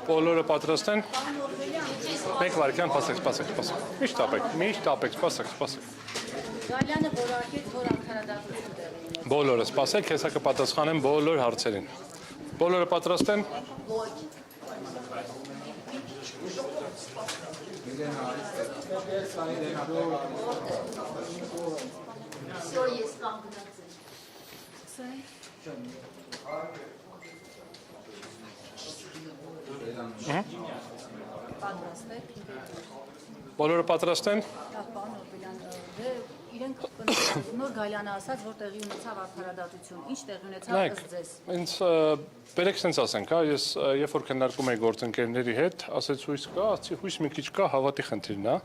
Բոլորը պատրաստ են։ Մեկ վարքյան սպասեք։ Միշտ ապեք, սպասեք։ Գալյանը որակեց, որ արդարադատություն տեղի։ Բոլորը սպասեք, հեսա կպատասխանեմ բոլոր հարցերին։ Բոլորը պատրաստ են։ Всё, ես կանգնած Բոլորը պատրաստ են։ Իրենք նոր Գալյանը ասաց, որ տեղի ունեցավ արդարադատություն։ Ինչ տեղի ունեցավ ըստ ձեզ։ Ինձ բերեք sense ասենք, հա, ես երբ որ քննարկում եի գործընկերների հետ, ասեց հույս կա, ասեցի հույս մի քիչ կա, հավատի խնդիրն է։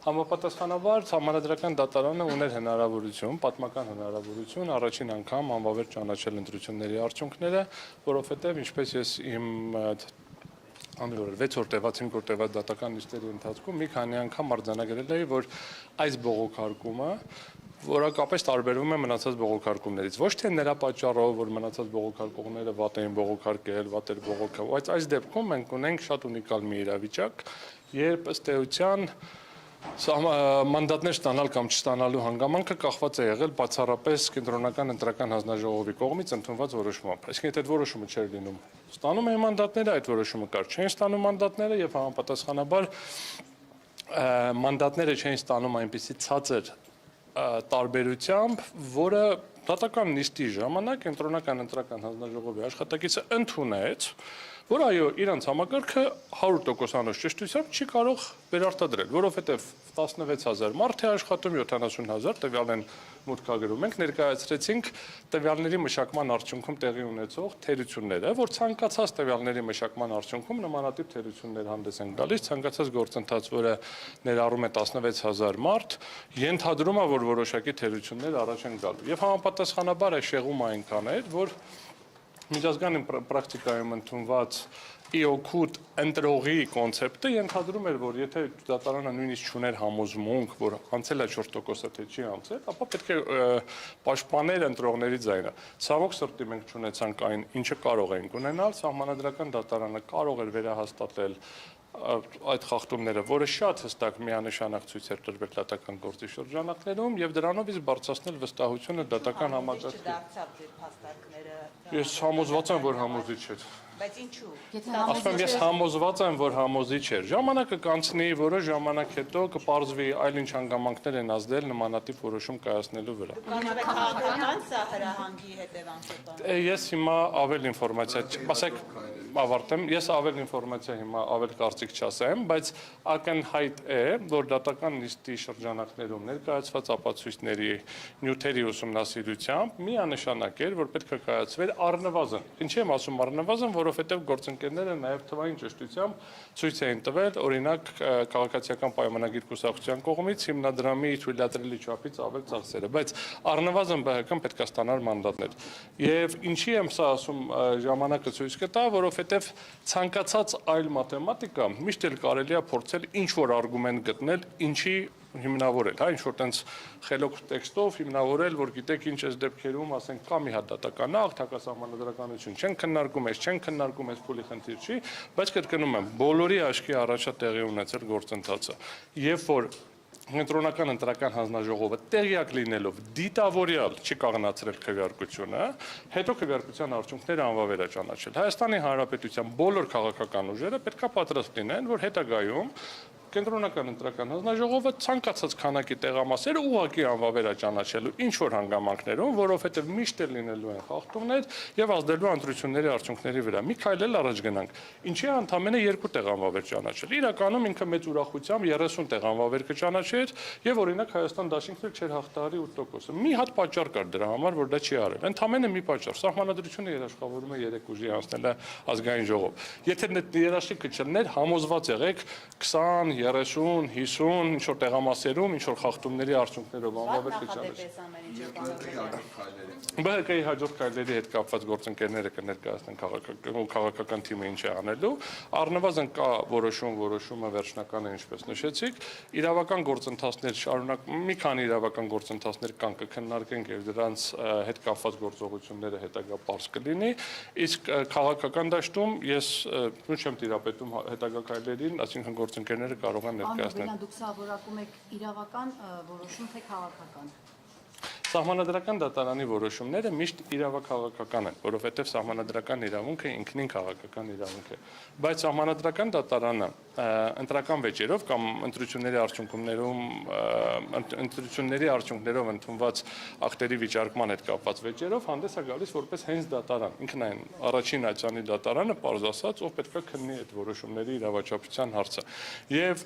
Համապատասխանաբար Սահմանադրական դատարանը ուներ հնարավորություն, պատմական հնարավորություն առաջին անգամ անվավեր ճանաչել ընտրությունների արդյունքները, որովհետև ինչպես ես իմ 6-րդ տևած, 5-րդ տևած դատական նիստերի ընթացքում մի քանի անգամ արձանագրել էի, որ այս բողոքարկումը որակապես տարբերվում է մնացած բողոքարկումներից։ Ոչ թե նրա պատճառով, որ մնացած բողոքարկողները վատ էին բողոքարկել, վատ էր բողոքը, բայց այս դեպքում մենք ունենք շատ ունիկալ մի իրավիճակ, երբ ըստ էության մանդատներ ստանալ կամ չստանալու հանգամանքը կախված է եղել բացառապես կենտրոնական ընտրական հանձնաժողովի կողմից ընդունված որոշմամբ։ Այսինքն եթե այդ որոշումը չէր լինում, ստանում էին մանդատները, այդ որոշումը կար, չէին ստանում մանդատները եւ համապատասխանաբար մանդատները չէին ստանում այնպիսի ցածր տարբերությամբ, որը դատական նիստի ժամանակ կենտրոնական ընտրական հանձնաժողովի աշխատակիցը ընդունեց, որ այո, իրանց համակարգը 100%-անոց ճշտությամբ չի կարող վերարտադրել, որովհետև 16000 մարդ է աշխատում, 70000 տվյալ են մուտքագրում։ Մենք ներկայացրեցինք տվյալների մշակման արդյունքում տեղի ունեցող թերությունները, որ ցանկացած տվյալների մշակման արդյունքում նմանատիպ թերություններ հանդես են գալիս, ցանկացած գործընթաց, որը ներառում է 16000 մարդ, ենթադրում է, որ որոշակի թերություններ առաջ են գալու։ Եվ համապատասխանաբար այս շեղումը այնքան էր, որ միջազգային պրակտիկայում ընդունված իօքուտ ընտրողի կոնցեպտը ենթադրում էր, որ եթե դատարանը նույնիսկ չուներ համոզմունք, որ անցել է 4%-ը թե չի անցել, ապա պետք է պաշտպաներ ընտրողների ձայնը։ Ցավոք սրտի մենք չունեցանք այն, ինչը կարող էինք ունենալ, Սահմանադրական դատարանը կարող էր վերահաստատել այդ խախտումները, որը շատ հստակ միանշանակ ցույց էր տրվել դատական գործի շրջանակներում եւ դրանով իսկ բարձրացնել վստահությունը դատական համակարգի։ Ես համոզված եմ, որ համոզիչ էր։ Բայց ինչու։ Ասում եմ, ես համոզված եմ, որ համոզիչ էր։ Ժամանակը կանցնի, որոշ ժամանակ հետո կպարզվի այլ ինչ հանգամանքներ են ազդել նմանատիպ որոշում կայացնելու վրա։ Քաղաքական սա հրահանգի հետևանքով։ Ես հիմա ավել ինֆորմացիա, ասեք ավարտեմ, ես ավել ինֆորմացիա հիմա ավել կարծիք չասեմ, բայց ակնհայտ է, որ դատական նիստի շրջանակներում ներկայացված ապացույցների նյութերի ուսումնասիրությամբ միանշանակ էր, որ պետք է կայացվեր առնվազն։ Ինչի եմ ասում առնվազն, որովհետև գործընկերները նաև թվային ճշտությամբ ցույց էին տվել, օրինակ քաղաքացիական պայմանագիր կուսակցության կողմից հիմնադրամի թույլատրելի չափից ավել ծախսերը, բայց առնվազն ԲՀԿ-ն պետք է ստանար մանդատներ։ Եվ ինչի եմ սա ասում, ժամանակը ցույց կտա, որովհետև ցանկացած այլ մաթեմատիկա միշտ էլ կարելի է փորձել ինչ-որ արգումենտ գտնել, ինչի հիմնավորել, հա, ինչ-որ տենց խելոք տեքստով հիմնավորել, որ գիտեք ինչ այս դեպքերում, ասենք, կա մի հատ դատական ակտ, հակասահմանադրականություն չեն քննարկում, չեն քննարկում, այս փուլի խնդիր չի, բայց կրկնում եմ, բոլորի աչքի առաջ է տեղի ունեցել գործընթացը, երբ որ Կենտրոնական ընտրական հանձնաժողովը տեղյակ լինելով դիտավորյալ չի կանգնացրել քվեարկությունը, հետո քվեարկության արդյունքները անվավեր է ճանաչել։ Հայաստանի Հանրապետության բոլոր քաղաքական ուժերը պետք է պատրաստ լինեն, որ հետագայում Կենտրոնական ընտրական հանձնաժողովը ցանկացած քանակի տեղամասերը ուղղակի անվավեր է ճանաչելու ինչ-որ հանգամանքներում, որովհետև միշտ էլ լինելու են խախտումներ եւ ազդելու ընտրությունների արդյունքների վրա։ Մի քայլ էլ առաջ գնանք։ Ինչի ընդամենը 2 տեղ անվավեր ճանաչել։ Իրականում ինքը մեծ ուրախությամբ 30 տեղ անվավեր կճանաչեր եւ օրինակ Հայաստան Դաշինքն չէր հաղթահարի 8%-ը։ Մի հատ պատճառ կար դրա համար, որ դա չի արել։ Ընդամենը մի պատճառ։ Սահմանադրությունը երաշխավորում է 3 ուժի անցնելը ազգային ժողով։ Եթե երաշխիքը չլներ, համոզված եղեք 20 30, 50, ինչ որ տեղամասերում, ինչ որ խախտումների արդյունքներով անվավել կճանաչվի։ Նախադեպ ամեն ինչը պարզաբանել։ ԲՀԿ-ի հաջորդ քայլերի հետ կապված գործընկերները կներկայացնեն քաղաքական թիմը ինչ է անելու, առնվազն կա որոշումը վերջնական է, ինչպես նշեցիք, իրավական գործընթացներ շարունակ, մի քանի իրավական գործընթացներ կան կքննարկենք եւ դրանց հետ կապված գործողությունները հետագա պարզ կլինի, իսկ քաղաքական դաշտում ես չեմ տիրապետում հետագա քայլերին, այսինքն գործընկերները կարող են ներկայացնել։ Դուք սա որակում եք իրավական որոշում թե քաղաքական։ Սահմանադրական դատարանի որոշումները միշտ իրավաքաղաքական են, որովհետև սահմանադրական իրավունքը ինքնին քաղաքական իրավունք է։ Բայց սահմանադրական դատարանը ընտրական վեճերով կամ ընտրությունների արդյունքներով ընդունված ակտերի վիճարկման հետ կապված վեճերով հանդես է գալիս որպես հենց դատարան, ինքն այն առաջին ատյանի դատարանը, պարզ ասած, ով պետք է քննի այդ որոշումների իրավաչափության հարցը։ Եվ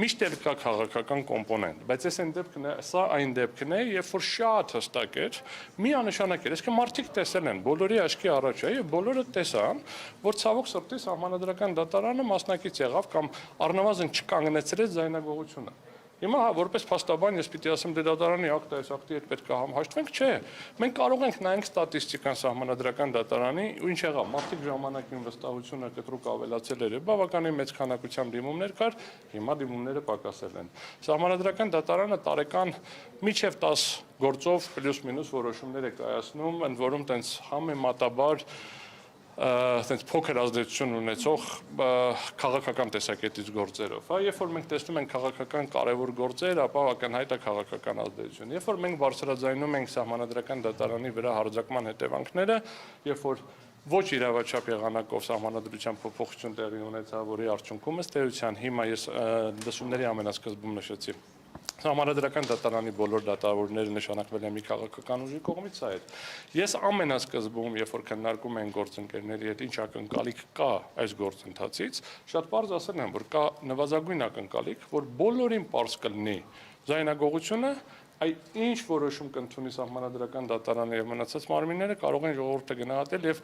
միշտ էլ կա քաղաքական կոմպոնենտ, բայց սա այն դեպքն է, երբ որ շատ հստակ էր, միանշանակ էր, այսինքն մարդիկ տեսել են, բոլորի աչքի առաջ է, եւ բոլորը տեսան, որ ցավոք սրտի սահմանադրական դատարանը մասնակից եղավ կամ առնվազն չկանգնեցրեց ձայնագողությունը։ Հիմա որպես փաստաբան ես պիտի ասեմ դե դատարանի ակտը այս ակտի հետ պետք է հաշտվենք, չէ։ Մենք կարող ենք նայենք ստատիստիկան սահմանադրական դատարանի ու ինչ եղավ, մարդիկ ժամանակին վստահությունը կտրուկ ավելացել էր, բավականին մեծ քանակությամբ դիմումներ կար, հիմա դիմումները պակասել են։ Սահմանադրական դատարանը տարեկան մինչև 10 գործով պլյուս մինուս որոշումներ է կայացնում, ընդ որում տենց համեմատաբար այսպես փոքր ազդեցություն ունեցող քաղաքական տեսակետից գործերով, երբ որ մենք տեսնում ենք քաղաքական կարևոր գործեր, ապա ակնհայտ է քաղաքական ազդեցություն։ Երբ որ մենք բարձրաձայնում ենք սահմանադրական դատարանի վրա հարձակման հետևանքները, երբ որ ոչ իրավաչափ եղանակով սահմանադրության փոփոխություն տեղի ունեցավ, որի արդյունքում ըստ էության հիմա ես դասումների ամենասկզբում նշեցի Սահմանադրական դատարանի բոլոր դատավորները նշանակվել են մի քաղաքական ուժի կողմից, սա է։ Ես ամենասկզբում, երբ որ քննարկում են գործընկերների հետ ինչ ակնկալիք կա այս գործընթացից, շատ պարզ ասել եմ, որ կա նվազագույն ակնկալիք, որ բոլորին պարզ կլինի ձայնագողությունը, ինչ որոշում կընդունի սահմանադրական դատարանը եւ մնացած մարմինները կարող են ժողովուրդը գնահատել եւ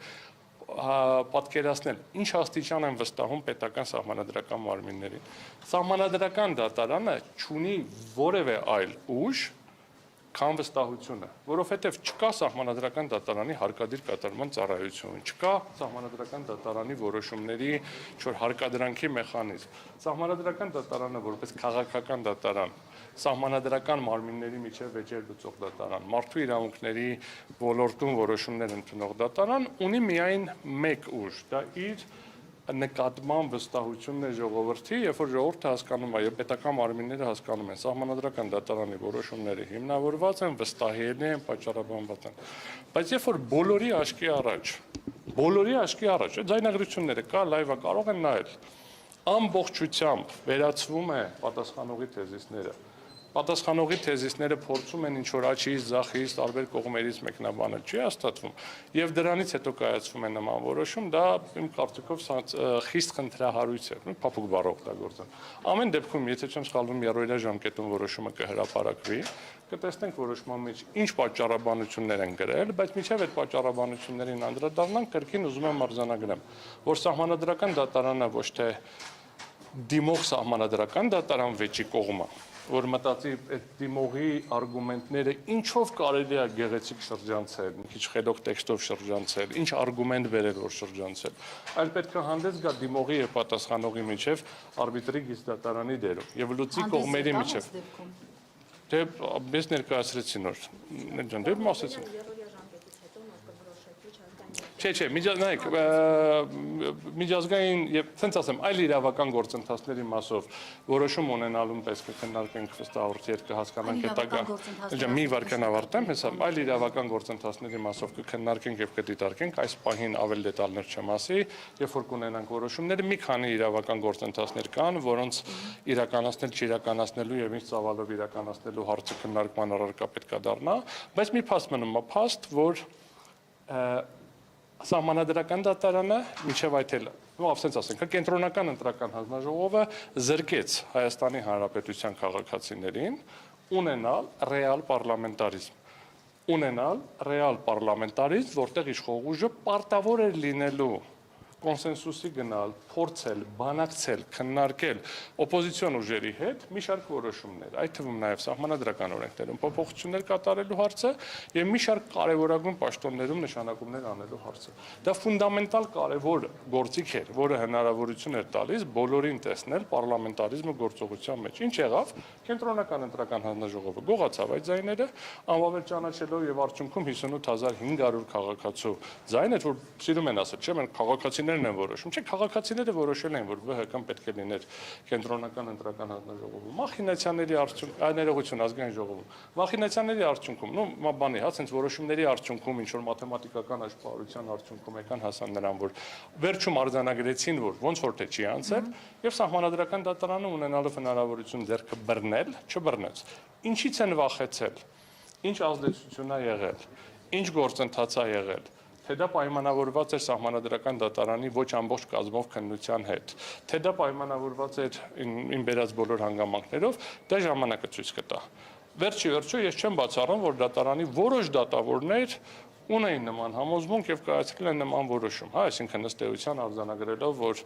պատկերացնել ինչ աստիճան են վստահում պետական սահմանադրական մարմիններին։ Սահմանադրական դատարանը չունի որևէ այլ ուժ, քան վստահությունը, որովհետև չկա սահմանադրական դատարանի հարկադիր կատարման ծառայություն, չկա սահմանադրական դատարանի որոշումների հարկադրանքի մեխանիզմ։ Սահմանադրական դատարանը որպես քաղաքական դատարան, սահմանադրական մարմինների միջև վեճեր լուծող դատարան, մարդու իրավունքների ոլորտում որոշումներ ընդունող դատարան ունի միայն մեկ ուժ, դա իր նկատման վստահությունն է ժողովրդի, երբ որ ժողովուրդը հասկանում է, եւ պետական մարմինները հասկանում են, սահմանադրական դատարանի որոշումները հիմնավորված են, վստահելի են, պատճառաբանված են։ Բայց երբ որ բոլորի աչքի առաջ, ձայնագրությունները կա, լայվը կարող են նայել, ամբողջությամբ վերացվում է պատասխանողի թեզիսները։ Պատասխանողի թեզիսները փորձում են ինչ-որ աջից, ձախից, տարբեր կողմերից մեկնաբանել, չի հաստատվում, եւ դրանից հետո կայացվում է նման որոշում, դա իմ կարծիքով խիստ խնդրահարույց է, փափուկ բառ օգտագործեմ։ Ամեն դեպքում, եթե չեմ սխալվում, երրորդյա ժամկետում որոշումը կհրապարակվի, կտեսնենք որոշման մեջ ինչ պատճառաբանություններ են գրել, բայց մինչև այդ պատճառաբանություններին անդրադառնանք, կրկին ուզում եմ արձանագրեմ, որ սահմանադրական դատարանը ոչ թե դիմող սահմանադրական դատարան վեճի կողմը, որ մտածի այդ դիմողի արգումենտները ինչով կարելի է գեղեցիկ շրջանցել, մի քիչ խելոք տեքստով շրջանցել, ինչ արգումենտ բերել որ շրջանցել, այլ պետք է հանդես գա դիմողի եւ պատասխանողի միջև արբիտրի գիծդատարանի դերում եւ լուծի կողմերի միջև։ Դե ես ներկայացրեցի նոր, դե մասեցի։ Չէ, նայեք, միջազգային եւ ցենց ասեմ, այլ իրավական գործընթացների մասով որոշում ունենալուն պես կքննարկենք վստահորդ երկ հասկանանք հետագա։ Մի վարքան ավարտեմ, հեսա այլ իրավական գործընթացների մասով կքննարկենք եւ կդիտարկենք, այս պահին ավելի դետալներ չեմ ասի, երբ որ կունենանք որոշումները, մի քանի իրավական գործընթացներ կան, որոնց իրականացնել, չիրականացնելու եւ ինչ ծավալով իրականացնելու հարցը քննարկման առարկա պետք է դառնա, բայց մի փաստ մնում է, փաստ, որ Սահմանադրական դատարանը մինչև այդ էլ, ասենց ասենք, կենտրոնական ընտրական հանձնաժողովը զրկեց Հայաստանի Հանրապետության քաղաքացիներին ունենալ ռեալ պարլամենտարիզմ, որտեղ իշխող ուժը պարտավոր էր լինելու կոնսենսուսի գնալ, փորձել, բանակցել, քննարկել օպոզիցիոն ուժերի հետ մի շարք որոշումներ, այդ թվում նաև սահմանադրական օրենքներում փոփոխություններ կատարելու հարցը եւ մի շարք կարևորագույն պաշտոններում նշանակումներ անելու հարցը։ Դա ֆունդամենտալ կարևոր գործիք էր, որը հնարավորություն էր տալիս բոլորին տեսնել պարլամենտարիզմը գործողության մեջ։ Ինչ եղավ, կենտրոնական ընտրական հանձնաժողովը գողացավ այդ ձայները, անվավեր ճանաչելով եւ արդյունքում 58500 քաղաքացու ձայն էր, որ սիրում են ասել, չէ՞, մենք քաղաքացիներն են որոշում, չէ, քաղաքացիները որոշել են, որ ԲՀԿ-ն պետք է լիներ կենտրոնական ընտրական հանձնաժողովում, մախինացիաների արդյունքում, ներողություն, ազգային ժողովում, մախինացիաների արդյունքում, բանի, հա, ցենց որոշումների արդյունքում, ինչ որ մաթեմատիկական աշխարհության արդյունքում եկան հասան նրան, որ վերջում արձանագրեցին, որ ոնց որ թե չի անցել, եւ սահմանադրական դատարանը ունենալով հնարավորություն ձեռքը բռնել, չբռնեց։ Ինչից են վախեցել, ինչ ազդեցություն է եղել, ինչ գործընթաց է եղել, թե դա պայմանավորված էր սահմանադրական դատարանի ոչ ամբողջ կազմով քննության հետ, թե դա պայմանավորված էր իմ բերած բոլոր հանգամանքներով, դա ժամանակը ցույց կտա։ Վերջի վերջո ես չեմ բացառում, որ դատարանի որոշ դատավորներ ունեին նման համոզմունք եւ կայացրել են նման որոշում, հա, այսինքն ըստ էության արձանագրելով, որ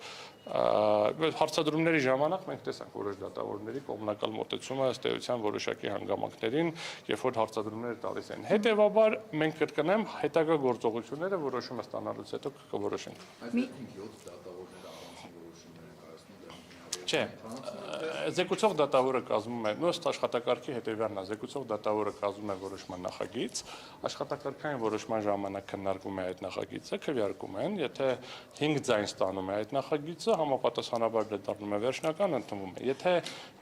հարցադրումների ժամանակ մենք տեսանք որոշ դատավորների կողմնակալ մոտեցումը ըստ էության որոշակի հանգամանքներին, երբ որ հարցադրումները տալիս են։ Հետևաբար մենք կրկնեմ, հետագա գործողությունները որոշումը ստանալուց հետո կորոշենք։ Չէ, զեկուցող դատավորը կազմում է, ըստ աշխատակարգի հետևյալն է, զեկուցող դատավորը կազմում է որոշման նախագիծ, աշխատակարգային որոշման ժամանակ քննարկվում է այդ նախագիծը, քվեարկում են, եթե 5 ձայն ստանում է այդ նախագիծը, համապատասխանաբար դա դառնում է վերջնական, ընդունվում է։ Եթե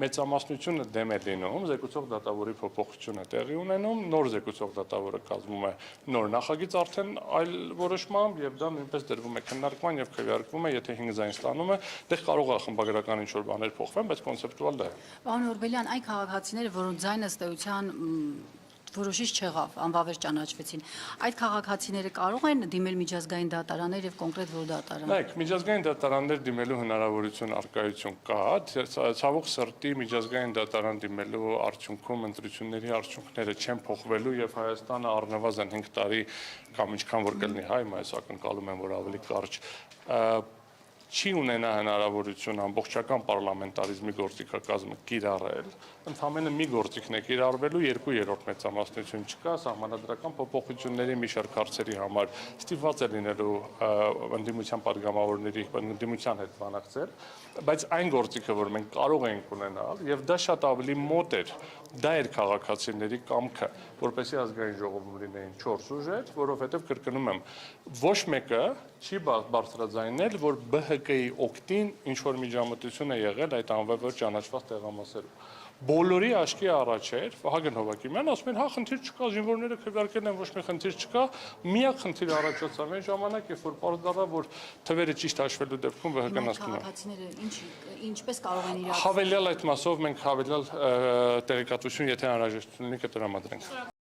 մեծամասնությունը դեմ է լինում, զեկուցող դատավորի փոփոխությունը տեղի ունենում, նոր զեկուցող դատավորը կազմում է նոր նախագիծ արդեն այլ որոշմամբ եւ դա նույնպես դրվում է քննարկման եւ քվեարկվում է, եթե 5 ձայն ստանում է, դեռ կարող է խմբագրական ինչ-որ բաներ փոխվեն, բայց կոնցեպտուալ դա է։ Պարոն Օրբելյան, այն քաղաքացիները, որոնց ձայնը ըստ էության որոշիչ չեղավ, անվավեր ճանաչվեցին, այդ քաղաքացիները կարող են դիմել միջազգային դատարաններ եւ կոնկրետ որ դատարան։ Նայեք, միջազգային դատարաններ դիմելու հնարավորություն արկայություն կա, ցավոք սրտի միջազգային դատարան դիմելու արդյունքում ընտրությունների արդյունքները չեն փոխվելու եւ Հայաստանը առնվազն 5 տարի կամ ինչքան որ կլինի, հայ, այս ակնկալում են, որ ավելի կարճ չի ունենա հնարավորություն ամբողջական պարլամենտարիզմի գործիքակազմը կիրառել, ընդհանրապես մի գործիքն է կիրառվելու, 2/3 մեծամասնություն չկա, սահմանադրական փոփոխությունների մի շարք հարցերի համար ստիպված է լինելու ընդդիմության падգամավորների ընդդիմության հետ բանակցել, բայց այն գործիքը, որ մենք կարող ենք ունենալ, եւ դա շատ ավելի մոտ էր, դա էր քաղաքացիների կամքը, որպեսզի ազգային ժողովում լինեին 4 ուժեր, որովհետեւ կրկնում եմ, ոչ մեկը չի բարձրաձայնել, որ ԲՀԿ-ի օգտին ինչ որ միջամտություն է եղել այդ անվավեր ճանաչված տեղամասերում։ Բոլորի աչքի առաջ էր Վահագն Հովակիմյան, ասում են, հա, խնդիր չկա, զինվորները քվեարկել են, ոչ մի խնդիր չկա, միակ խնդիր առաջացավ այն ժամանակ, երբ որ պարզ դառավ, որ թվերը ճիշտ հաշվելու դեպքում ԲՀԿ-ն ասում է։ Քաղաքացիները ինչպես կարող են իրար Հավելյալ այդ մասով մենք հավելյալ տեղեկատվություն, եթե անհրաժեշտություն լինի, կտրամադրենք։